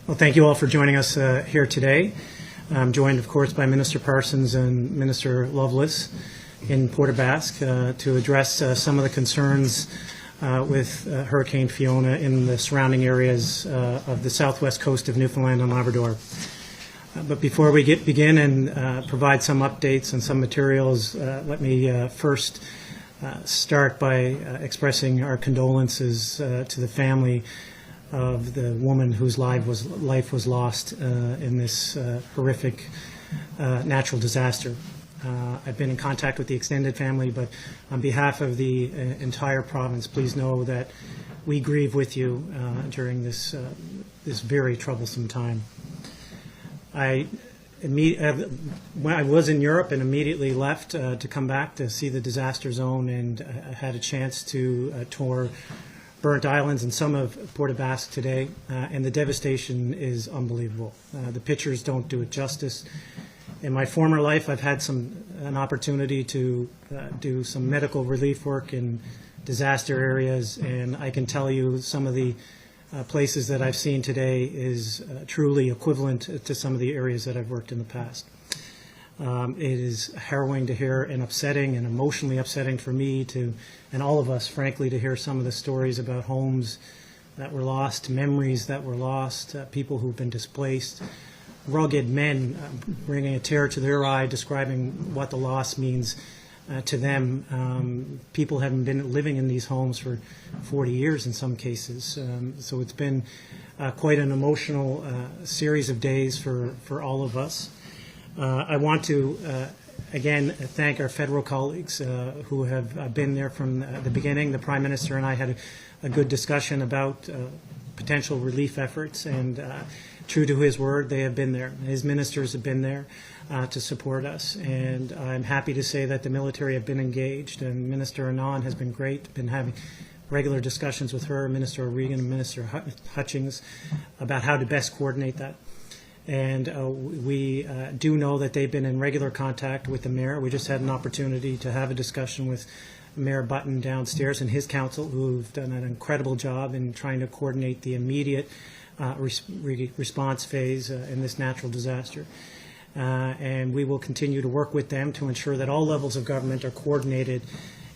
Well, thank you all for joining us here today. I'm joined, of course, by Minister Parsons and Minister Loveless in Port aux Basques to address some of the concerns with Hurricane Fiona in the surrounding areas of the southwest coast of Newfoundland and Labrador. But before we begin and provide some updates and some materials, let me first start by expressing our condolences to the family of the woman whose life was lost in this horrific natural disaster. I've been in contact with the extended family, but on behalf of the entire province, please know that we grieve with you during this very troublesome time. When I was in Europe and immediately left to come back to see the disaster zone, and I had a chance to tour burnt islands and some of Port aux Basques today, and the devastation is unbelievable. The pictures don't do it justice. In my former life, I've had an opportunity to do some medical relief work in disaster areas, and I can tell you some of the places that I've seen today is truly equivalent to some of the areas that I've worked in the past. It is harrowing to hear and upsetting and emotionally upsetting for me and all of us, frankly, to hear some of the stories about homes that were lost, memories that were lost, people who've been displaced, rugged men bringing a tear to their eye, describing what the loss means to them. People haven't been living in these homes for 40 years in some cases. So it's been quite an emotional series of days for all of us. I want to, again, thank our federal colleagues who have been there from the beginning. The Prime Minister and I had a good discussion about potential relief efforts, and true to his word, they have been there. His ministers have been there to support us, and I'm happy to say that the military have been engaged, and Minister Anand has been great, been having regular discussions with her, Minister O'Regan and Minister Hutchings, about how to best coordinate that. And we do know that they've been in regular contact with the mayor. We just had an opportunity to have a discussion with Mayor Button downstairs and his council, who've done an incredible job in trying to coordinate the immediate response phase in this natural disaster. And we will continue to work with them to ensure that all levels of government are coordinated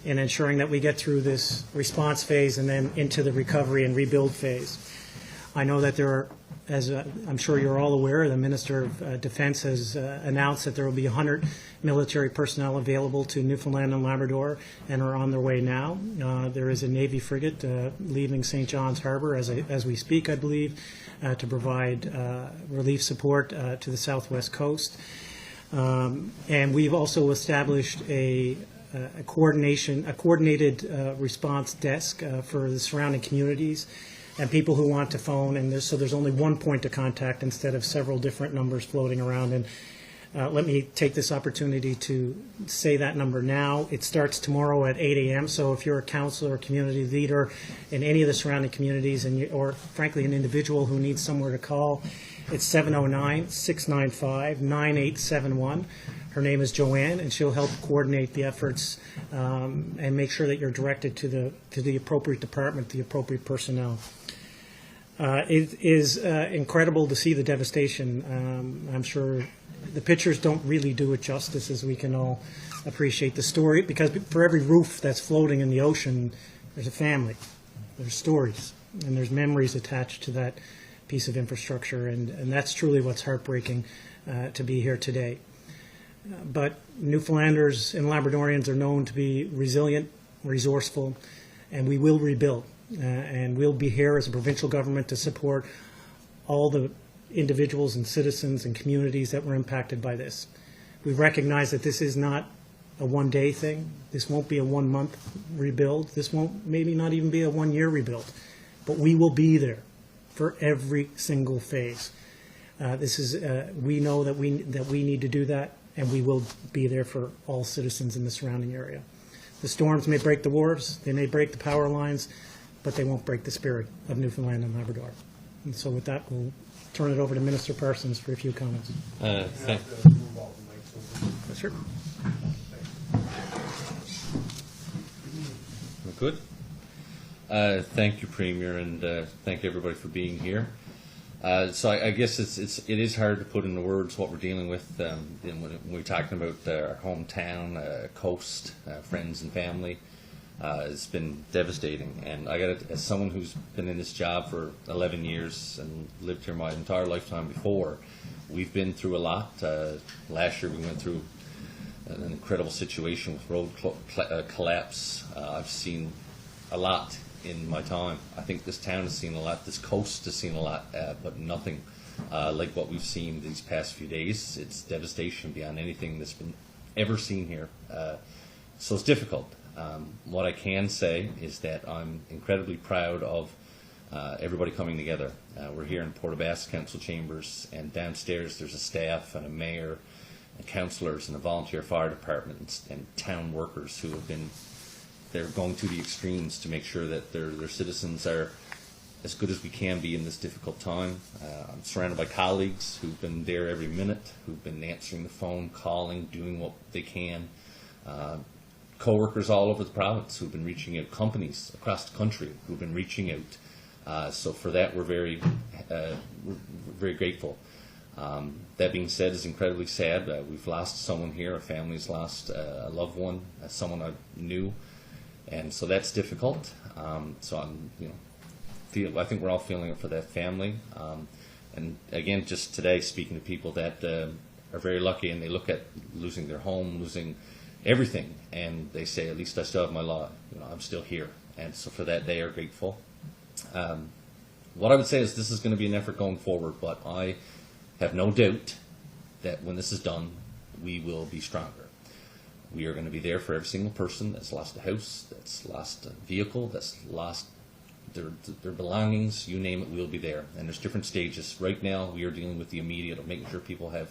in ensuring that we get through this response phase and then into the recovery and rebuild phase. I know that there are, as I'm sure you're all aware, the Minister of Defense has announced that there will be 100 military personnel available to Newfoundland and Labrador and are on their way now. There is a Navy frigate leaving St. John's Harbour as we speak, I believe, to provide relief support to the southwest coast. And we've also established a coordinated response desk for the surrounding communities and people who want to phone, and there's only one point of contact instead of several different numbers floating around. And let me take this opportunity to say that number now. It starts tomorrow at 8 a.m., so if you're a councillor or community leader in any of the surrounding communities, or frankly an individual who needs somewhere to call, it's 709-695-9871. Her name is Joanne, and she'll help coordinate the efforts and make sure that you're directed to the appropriate department, the appropriate personnel. It is incredible to see the devastation. I'm sure the pictures don't really do it justice, as we can all appreciate the story, because for every roof that's floating in the ocean, there's a family, there's stories, and there's memories attached to that piece of infrastructure, and that's truly what's heartbreaking to be here today. But Newfoundlanders and Labradorians are known to be resilient, resourceful, and we will rebuild. And we'll be here as a provincial government to support all the individuals and citizens and communities that were impacted by this. We recognize that this is not a one-day thing. This won't be a one-month rebuild. This won't maybe not even be a one-year rebuild. But we will be there for every single phase. We know that we need to do that, and we will be there for all citizens in the surrounding area. The storms may break the wharves, they may break the power lines, but they won't break the spirit of Newfoundland and Labrador. And so with that, we'll turn it over to Minister Parsons for a few comments. Sure. Good. Thank you, Premier, and thank everybody for being here. So I guess it is hard to put into words what we're dealing with. When we're talking about our hometown, coast, friends and family, it's been devastating. And I got it as someone who's been in this job for 11 years and lived here my entire lifetime before. We've been through a lot. Last year we went through an incredible situation with road collapse. I've seen a lot in my time. I think this town has seen a lot, this coast has seen a lot, but nothing like what we've seen these past few days. It's devastation beyond anything that's been ever seen here. So it's difficult. What I can say is that I'm incredibly proud of everybody coming together. We're here in Port aux Basques Council Chambers, and downstairs there's a staff and a mayor and councillors and a volunteer fire department and town workers who have been they're going to the extremes to make sure that their citizens are as good as we can be in this difficult time. I'm surrounded by colleagues who've been there every minute, who've been answering the phone, calling, doing what they can. Co-workers all over the province who've been reaching out, companies across the country who've been reaching out. So for that, we're very grateful. That being said, it's incredibly sad. We've lost someone here. Our family's lost a loved one, someone I knew. And so that's difficult. So I'm, I think we're all feeling it for that family. And again, just today, speaking to people that are very lucky, and they look at losing their home, losing everything, and they say, "At least I still have my law. I'm still here." And so for that, they are grateful. What I would say is this is going to be an effort going forward, but I have no doubt that when this is done, we will be stronger. We are going to be there for every single person that's lost a house, that's lost a vehicle, that's lost their belongings, you name it, we'll be there. And there's different stages. Right now, we are dealing with the immediate of making sure people have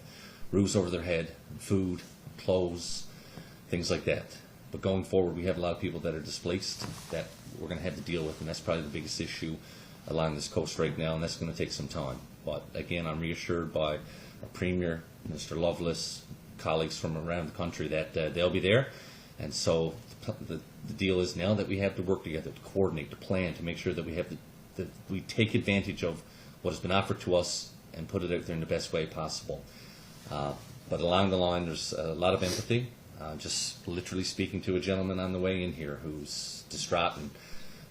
roofs over their head, food, clothes, things like that. But going forward, we have a lot of people that are displaced that we're going to have to deal with, and that's probably the biggest issue along this coast right now, and that's going to take some time. But again, I'm reassured by our Premier, Minister Loveless, colleagues from around the country that they'll be there. And so the deal is now that we have to work together to coordinate, to plan, to make sure that we have that we take advantage of what has been offered to us and put it out there in the best way possible. But along the line, there's a lot of empathy. Just literally speaking to a gentleman on the way in here who's distraught and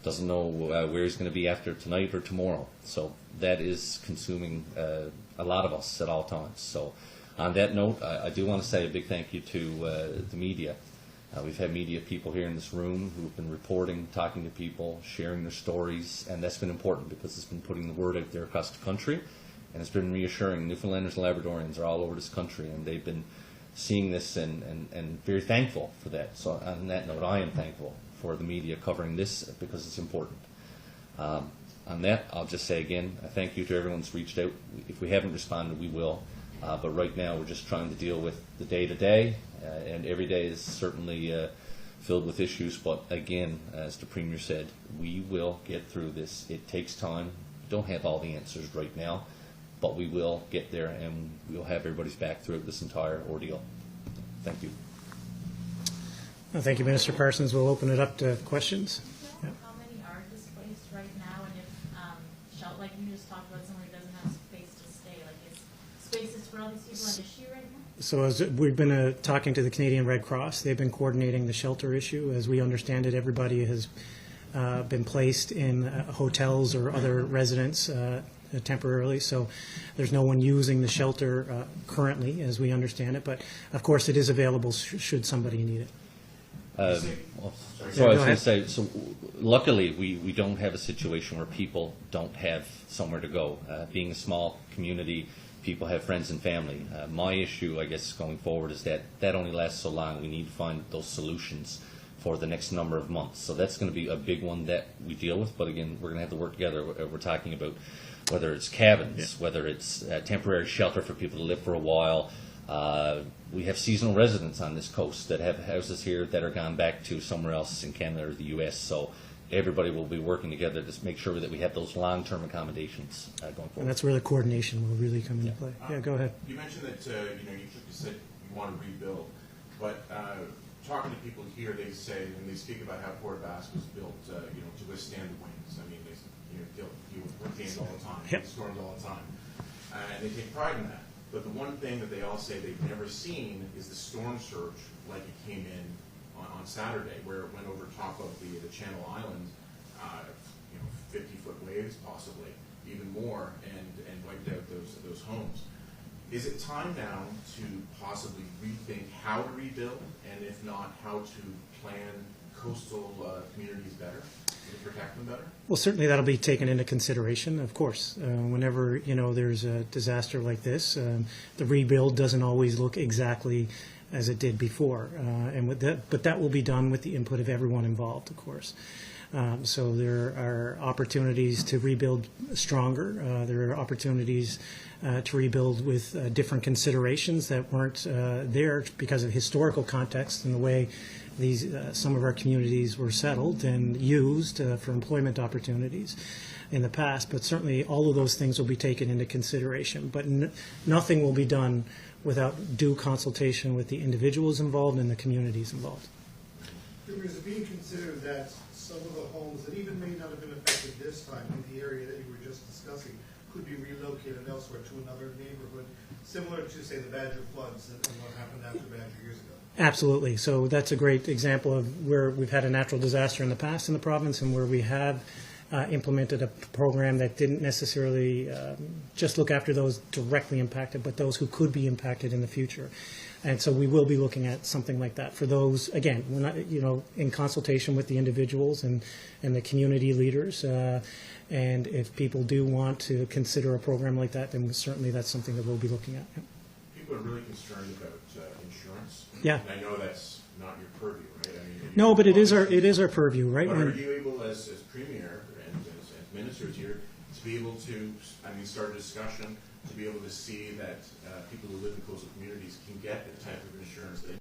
doesn't know where he's going to be after tonight or tomorrow. So that is consuming a lot of us at all times. So on that note, I do want to say a big thank you to the media. We've had media people here in this room who've been reporting, talking to people, sharing their stories, and that's been important because it's been putting the word out there across the country, and it's been reassuring. Newfoundlanders and Labradorians are all over this country, and they've been seeing this and very thankful for that. So on that note, I am thankful for the media covering this because it's important. On that, I'll just say again, thank you to everyone who's reached out. If we haven't responded, we will. But right now, we're just trying to deal with the day-to-day, and every day is certainly filled with issues. But again, as the Premier said, we will get through this. It takes time. We don't have all the answers right now, but we will get there, and we'll have everybody's back throughout this entire ordeal. Thank you. Well, thank you, Minister Parsons. We'll open it up to questions. Do you know how many are displaced right now, and if, like you just talked about someone who doesn't have space to stay, like is spaces for all these people an issue right now? So as we've been talking to the Canadian Red Cross, they've been coordinating the shelter issue. As we understand it, everybody has been placed in hotels or other residents temporarily, so there's no one using the shelter currently, as we understand it. But of course, it is available should somebody need it. So I was going to say, so luckily we don't have a situation where people don't have somewhere to go. Being a small community, people have friends and family. My issue, I guess, going forward is that only lasts so long. We need to find those solutions for the next number of months. So that's going to be a big one that we deal with. But again, we're going to have to work together. We're talking about whether it's cabins, whether it's temporary shelter for people to live for a while. We have seasonal residents on this coast that have houses here that are gone back to somewhere else in Canada or the U.S. So everybody will be working together to make sure that we have those long-term accommodations going forward. And that's where the coordination will really come into play. Yeah, go ahead. You mentioned that you said you want to rebuild, but talking to people here, they say and they speak about how Port aux Basques was built, to withstand the winds. I mean, deal with hurricanes all the time, Yep. storms all the time. And they take pride in that. But the one thing that they all say they've never seen is the storm surge like it came in on Saturday, where it went over top of the Channel Islands, 50-foot waves possibly, even more, and wiped out those homes. Is it time now to possibly rethink how to rebuild, and if not, how to plan coastal communities better, to protect them better? Well, certainly that'll be taken into consideration, of course. Whenever, there's a disaster like this, the rebuild doesn't always look exactly as it did before. But that will be done with the input of everyone involved, of course. So there are opportunities to rebuild stronger. There are opportunities to rebuild with different considerations that weren't there because of historical context and the way some of our communities were settled and used for employment opportunities in the past. But certainly all of those things will be taken into consideration. But nothing will be done without due consultation with the individuals involved and the communities involved. Is it being considered that some of the homes that even may not have been affected this time in the area that you were just discussing could be relocated elsewhere to another neighborhood, similar to, say, the Badger floods and what happened after Badger years ago? Absolutely. So that's a great example of where we've had a natural disaster in the past in the province and where we have implemented a program that didn't necessarily just look after those directly impacted, but those who could be impacted in the future. And so we will be looking at something like that for those, again, we're not, in consultation with the individuals and the community leaders. And if people do want to consider a program like that, then certainly that's something that we'll be looking at. Yep. People are really concerned about insurance. Yeah. And I know that's not your purview, right? No, but it is our purview, right? But are you able, as Premier and as ministers here, to be able to, start a discussion, to be able to see that people who live in coastal communities can get the type of insurance they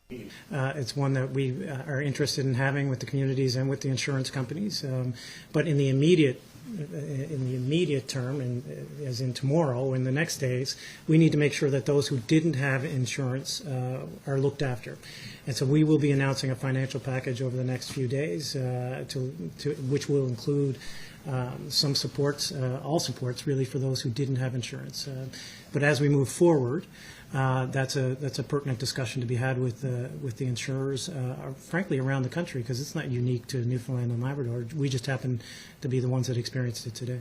need? It's one that we are interested in having with the communities and with the insurance companies. But in the immediate term, and as in tomorrow and the next days, we need to make sure that those who didn't have insurance are looked after. And so we will be announcing a financial package over the next few days, which will include some supports, all supports really for those who didn't have insurance. But as we move forward, that's a pertinent discussion to be had with the insurers, frankly, around the country, because it's not unique to Newfoundland and Labrador. We just happen to be the ones that experienced it today.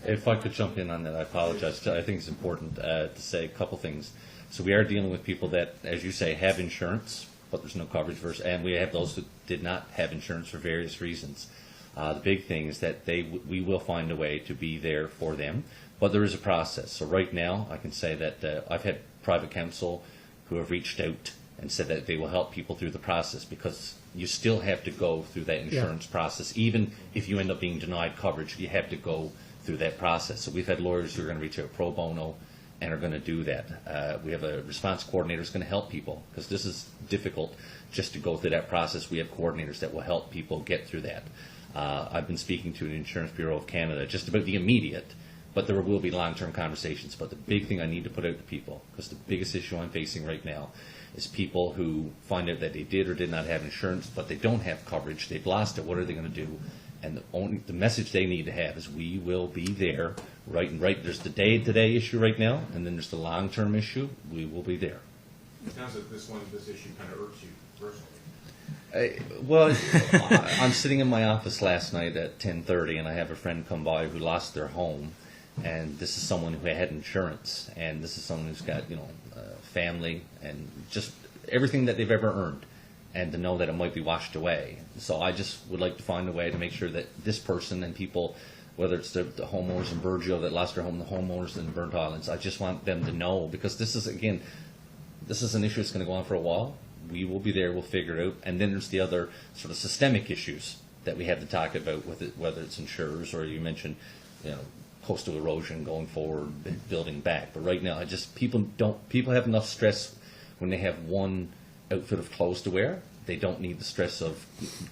If I could jump in on that, I apologize. I think it's important to say a couple things. So we are dealing with people that, as you say, have insurance, but there's no coverage for us, and we have those that did not have insurance for various reasons. The big thing is that we will find a way to be there for them, but there is a process. So right now, I can say that I've had private counsel who have reached out and said that they will help people through the process, because you still have to go through that insurance process. Even if you end up being denied coverage, you have to go through that process. So we've had lawyers who are going to reach out pro bono and are going to do that. We have a response coordinator who's going to help people, because this is difficult just to go through that process. We have coordinators that will help people get through that. I've been speaking to the Insurance Bureau of Canada just about the immediate, but there will be long-term conversations. But the big thing I need to put out to people, because the biggest issue I'm facing right now is people who find out that they did or did not have insurance, but they don't have coverage. They've lost it. What are they going to do? And the message they need to have is we will be there, right and right. There's the day-to-day issue right now, and then there's the long-term issue. We will be there. It sounds like this issue kind of irks you personally. Well, I'm sitting in my office last night at 10:30, and I have a friend come by who lost their home, and this is someone who had insurance, and this is someone who's got family and just everything that they've ever earned, and to know that it might be washed away. So I just would like to find a way to make sure that this person and people, whether it's the homeowners in Burgeo that lost their home, the homeowners in the Burnt Islands, I just want them to know, because this is an issue that's going to go on for a while. We will be there, we'll figure it out. And then there's the other sort of systemic issues that we have to talk about with it, whether it's insurers or you mentioned, coastal erosion going forward, building back. But right now, people have enough stress when they have one outfit of clothes to wear, they don't need the stress of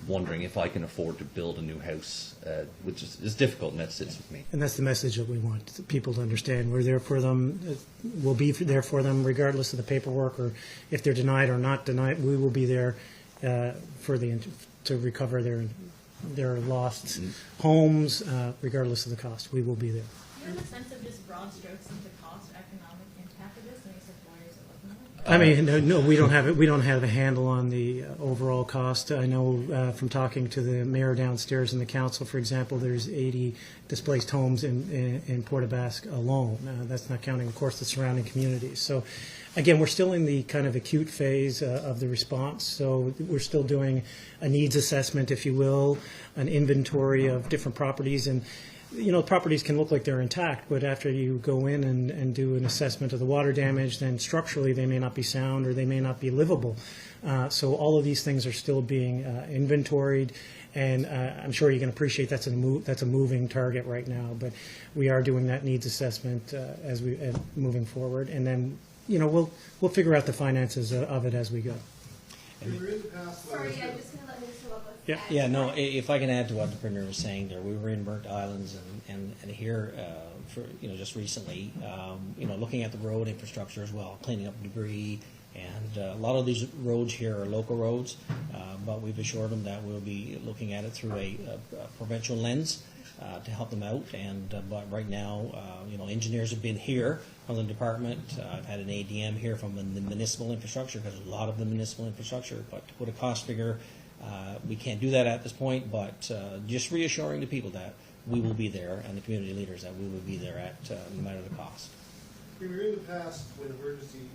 wondering if I can afford to build a new house, which is difficult, and that sits with me. And that's the message that we want people to understand. We're there for them. We'll be there for them regardless of the paperwork, or if they're denied or not denied. We will be there to recover their lost homes, regardless of the cost. We will be there. Do you have a sense of just broad strokes of the cost or economic impact of this? Any suppliers are looking at it? I mean, no, we don't have it. We don't have a handle on the overall cost. I know from talking to the mayor downstairs in the council, for example, there's 80 displaced homes in Port Basque alone. That's not counting, of course, the surrounding communities. So, again, we're still in the kind of acute phase of the response. So we're still doing a needs assessment, if you will, an inventory of different properties. And properties can look like they're intact, but after you go in and do an assessment of the water damage, then structurally they may not be sound or they may not be livable. So all of these things are still being inventoried, and I'm sure you can appreciate that's a moving target right now. But we are doing that needs assessment as we moving forward, and then we'll figure out the finances of it as we go. We were in the past. Sorry, I'm just going to let Mr. Loveless. Yeah. Yeah, no, if I can add to what the Premier was saying there, we were in Burnt Islands and here for just recently, looking at the road infrastructure as well, cleaning up debris, and a lot of these roads here are local roads, but we've assured them that we'll be looking at it through a provincial lens to help them out. And but right now, engineers have been here from the department. I've had an ADM here from the municipal infrastructure, because a lot of the municipal infrastructure, but to put a cost figure, we can't do that at this point, but just reassuring the people that we will be there, and the community leaders that we will be there at no matter the cost. We were in the past, when emergency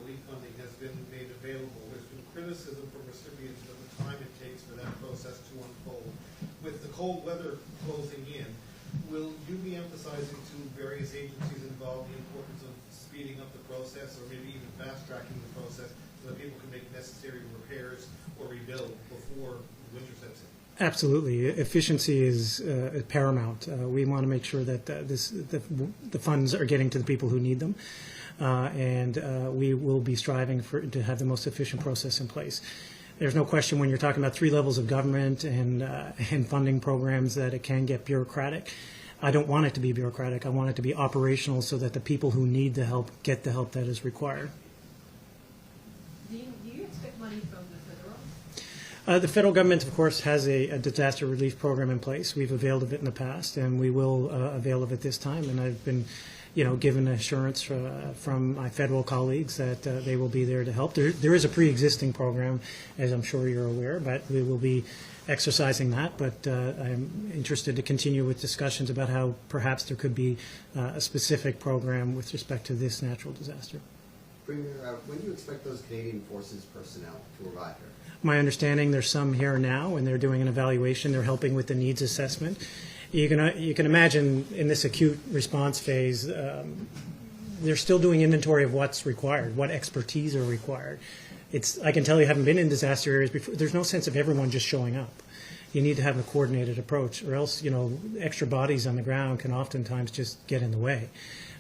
relief funding has been made available, there's been criticism from recipients of the time it takes for that process to unfold. With the cold weather closing in, will you be emphasizing to various agencies involved the importance of speeding up the process, or maybe even fast-tracking the process so that people can make necessary repairs or rebuild before winter sets in? Absolutely. Efficiency is paramount. We want to make sure that the funds are getting to the people who need them, and we will be striving to have the most efficient process in place. There's no question when you're talking about 3 levels of government and funding programs that it can get bureaucratic. I don't want it to be bureaucratic. I want it to be operational so that the people who need the help get the help that is required. Do you expect money from the federal? The federal government, of course, has a disaster relief program in place. We've availed of it in the past, and we will avail of it this time. And I've been, given assurance from my federal colleagues that they will be there to help. There is a pre-existing program, as I'm sure you're aware, but we will be exercising that. But I'm interested to continue with discussions about how perhaps there could be a specific program with respect to this natural disaster. Premier, when do you expect those Canadian Forces personnel to arrive here? My understanding, there's some here now, and they're doing an evaluation. They're helping with the needs assessment. You can imagine in this acute response phase, they're still doing inventory of what's required, what expertise are required. I can tell you, having been in disaster areas before, there's no sense of everyone just showing up. You need to have a coordinated approach, or else, extra bodies on the ground can oftentimes just get in the way.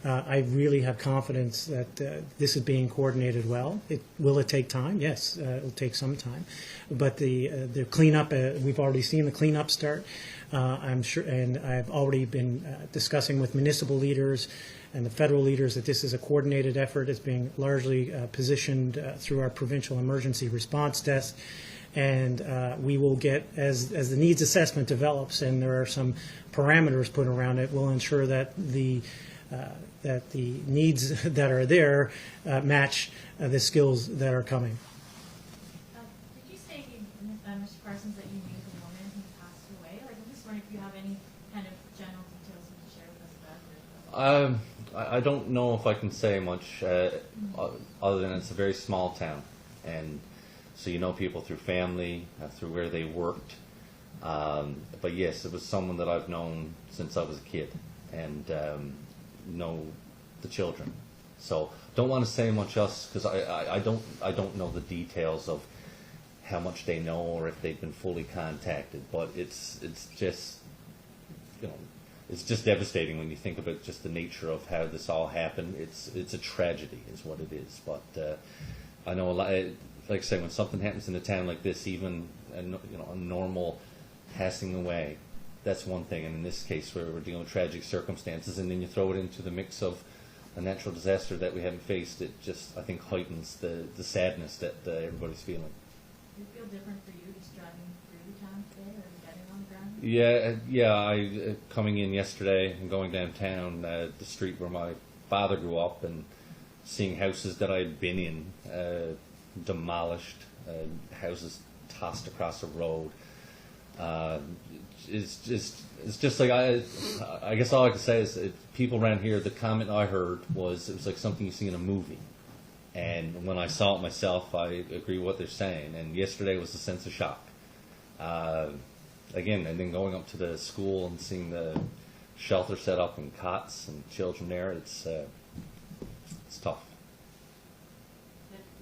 I really have confidence that this is being coordinated well. Will it take time? Yes, it will take some time. But the cleanup, we've already seen the cleanup start. I'm sure, and I've already been discussing with municipal leaders and the federal leaders that this is a coordinated effort. It's being largely positioned through our provincial emergency response desk. And we will get, as the needs assessment develops and there are some parameters put around it, we'll ensure that the needs that are there match the skills that are coming. Did you say, Mr. Parsons, that you knew the woman who passed away? I'm just wondering if you have any kind of general details you can share with us about her. I don't know if I can say much other than it's a very small town, and so people through family, through where they worked. But yes, it was someone that I've known since I was a kid, and know the children. So don't want to say much else because I don't know the details of how much they know or if they've been fully contacted. But it's just it's just devastating when you think about just the nature of how this all happened. It's a tragedy, is what it is. But I know a lot. like I say, when something happens in a town like this, even a normal passing away, that's one thing. And in this case, where we're dealing with tragic circumstances, and then you throw it into the mix of a natural disaster that we haven't faced, it just, I think, heightens the sadness that everybody's feeling. Does it feel different for you just driving through town today or getting on the ground? Yeah. I coming in yesterday and going downtown, the street where my father grew up, and seeing houses that I'd been in demolished, houses tossed across the road. It's just like I guess all I can say is people around here. The comment I heard was it was like something you see in a movie, and when I saw it myself, I agree with what they're saying. And yesterday was a sense of shock. Again, and then going up to the school and seeing the shelter set up and cots and children there, it's tough.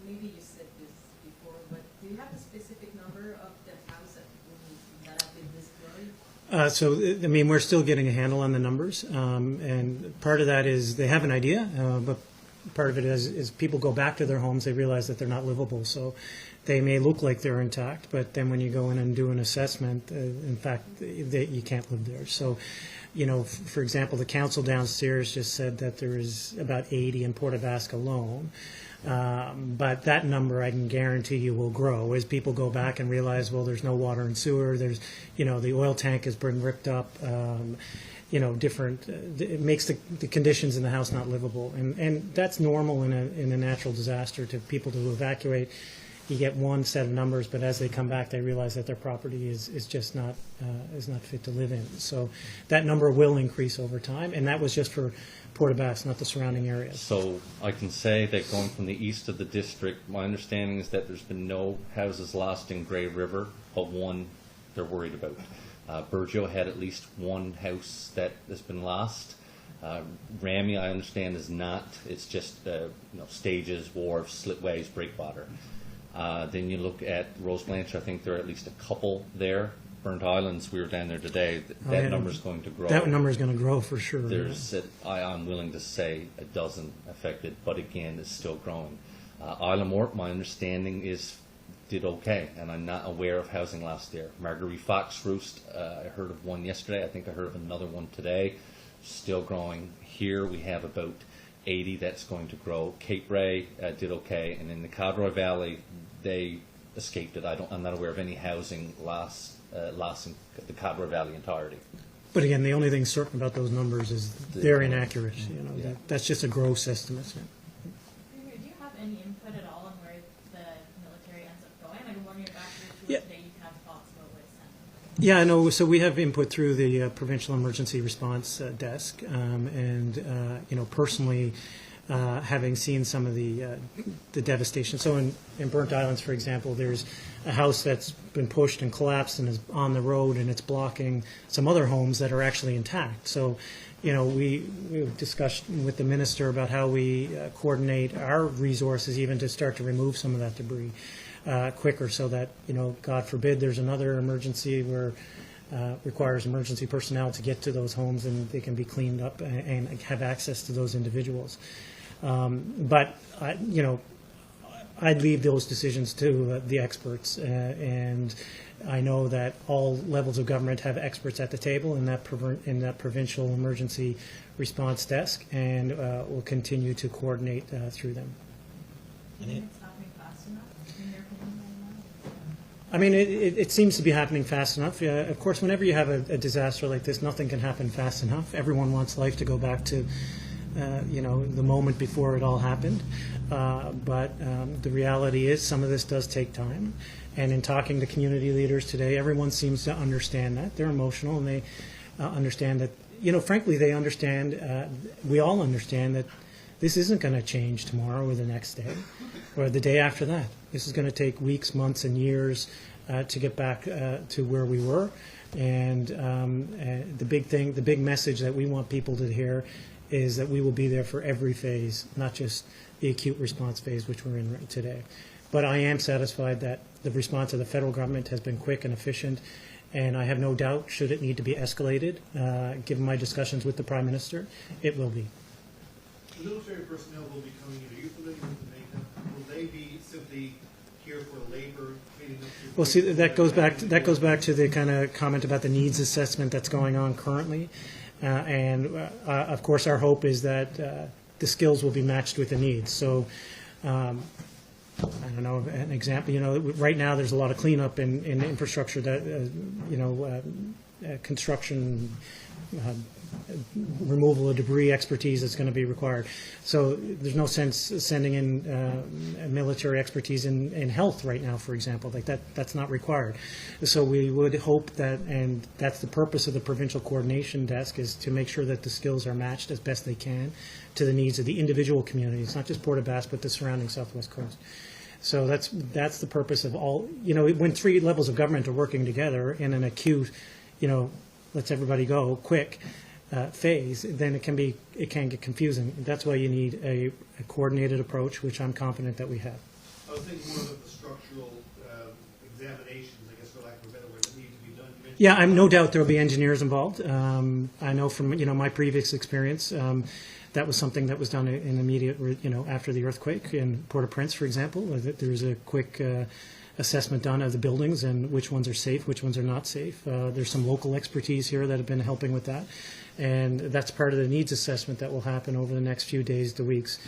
Maybe you said this before, but do you have a specific number of the house that have been destroyed? So, I mean, we're still getting a handle on the numbers, and part of that is they have an idea, but part of it is people go back to their homes, they realize that they're not livable. So they may look like they're intact, but then when you go in and do an assessment, in fact, you can't live there. So, for example, the council downstairs just said that there is about 80 in Port Basque alone. But that number, I can guarantee you, will grow as people go back and realize, well, there's no water and sewer. There's, the oil tank has been ripped up. Different. It makes the conditions in the house not livable, and that's normal in a natural disaster to people to evacuate. You get one set of numbers, but as they come back, they realize that their property is just not fit to live in. So that number will increase over time, and that was just for Port Basque, not the surrounding areas. So I can say that going from the east of the district, my understanding is that there's been no houses lost in Grey River, but one they're worried about. Burgeo had at least one house that has been lost. Ramy, I understand, is not. It's just stages, wharves, slitways, breakwater. Then you look at Rose Blanche. I think there are at least a couple there. Burnt Islands, we were down there today. That number is going to grow. That number is going to grow for sure. There's, I'm willing to say, a dozen affected, but again, it's still growing. Isle of Mort, my understanding is, did okay, and I'm not aware of housing loss there. Marguerite Fox Roost, I heard of one yesterday. I think I heard of another one today. Still growing. Here we have about 80 that's going to grow. Cape Ray did okay, and in the Codroy Valley, they escaped it. I'm not aware of any housing loss in the Codroy Valley entirety. But again, the only thing certain about those numbers is they're inaccurate. That's just a gross estimate. Do you have any input at all on where the military ends up going? Like, when you're back to the tour today, you have thoughts about where it's sent? Yeah, no. So we have input through the Provincial Emergency Response Desk, and personally, having seen some of the devastation. So in Burnt Islands, for example, there's a house that's been pushed and collapsed and is on the road, and it's blocking some other homes that are actually intact. So, we've discussed with the minister about how we coordinate our resources even to start to remove some of that debris quicker, so that, God forbid, there's another emergency where requires emergency personnel to get to those homes and they can be cleaned up and have access to those individuals. But I'd leave those decisions to the experts, and I know that all levels of government have experts at the table in that provincial emergency response desk, and we'll continue to coordinate through them. Do you think it's happening fast enough, in your opinion, right now? I mean, it seems to be happening fast enough. Of course, whenever you have a disaster like this, nothing can happen fast enough. Everyone wants life to go back to the moment before it all happened. But the reality is some of this does take time. And in talking to community leaders today, everyone seems to understand that. They're emotional, and they understand that, frankly, they understand, we all understand that this isn't going to change tomorrow or the next day or the day after that. This is going to take weeks, months, and years to get back to where we were. And the big message that we want people to hear is that we will be there for every phase, not just the acute response phase, which we're in right today. But I am satisfied that the response of the federal government has been quick and efficient, and I have no doubt, should it need to be escalated, given my discussions with the Prime Minister, it will be. The military personnel will be coming in. Are you familiar with the makeup? Will they be simply here for labor cleaning up? Well, see, that goes back to the kind of comment about the needs assessment that's going on currently. Of course, our hope is that the skills will be matched with the needs. So, I don't know, an example, right now there's a lot of cleanup in infrastructure that, construction, removal of debris expertise that's going to be required. So there's no sense sending in military expertise in health right now, for example. Like that's not required. So we would hope that, and that's the purpose of the provincial coordination desk, is to make sure that the skills are matched as best they can to the needs of the individual communities, not just Port aux Basques, but the surrounding Southwest Coast. So that's the purpose of all, when three levels of government are working together in an acute, let's everybody go quick phase, then it can get confusing. That's why you need a coordinated approach, which I'm confident that we have. I was thinking more of the structural examinations, I guess, for lack of a better word, that need to be done. Yeah, I'm no doubt there will be engineers involved. I know from my previous experience, that was something that was done in immediate, after the earthquake in Port-au-Prince, for example. There was a quick assessment done of the buildings and which ones are safe, which ones are not safe. There's some local expertise here that have been helping with that. And that's part of the needs assessment that will happen over the next few days to weeks.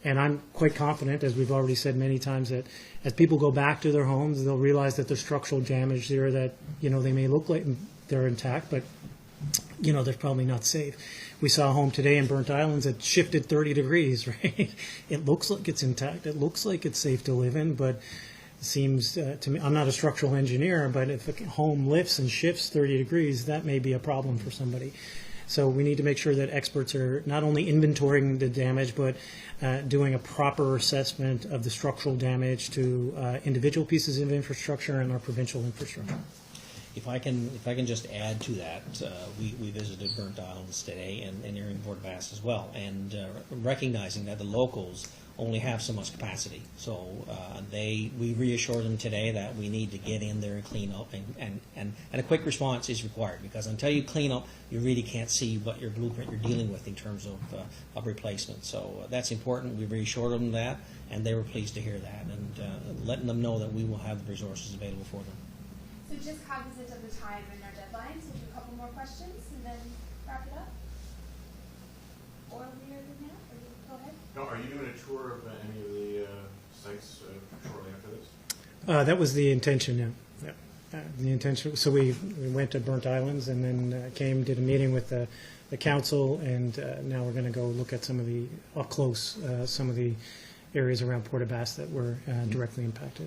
And I'm quite confident, as we've already said many times, that as people go back to their homes, they'll realize that there's structural damage there that, they may look like they're intact, but, they're probably not safe. We saw a home today in Burnt Islands that shifted 30 degrees, right? It looks like it's intact. It looks like it's safe to live in, but it seems to me, I'm not a structural engineer, but if a home lifts and shifts 30 degrees, that may be a problem for somebody. So we need to make sure that experts are not only inventorying the damage, but doing a proper assessment of the structural damage to individual pieces of infrastructure and our provincial infrastructure. If I can just add to that, we visited Burnt Islands today and here in Port aux Basques as well, and recognizing that the locals only have so much capacity. So we reassured them today that we need to get in there and clean up, and a quick response is required, because until you clean up, you really can't see what your blueprint you're dealing with in terms of replacement. So that's important. We reassured them that, and they were pleased to hear that, and letting them know that we will have the resources available for them. So just cognizant of the time and our deadlines, we'll do a couple more questions and then wrap it up. Or we are good now, or you go ahead. No, are you doing a tour of any of the sites shortly after this? That was the intention, yeah. The intention. So we went to Burnt Islands and then did a meeting with the council, and now we're going to go look at some of the areas around Port aux Basques that were directly impacted.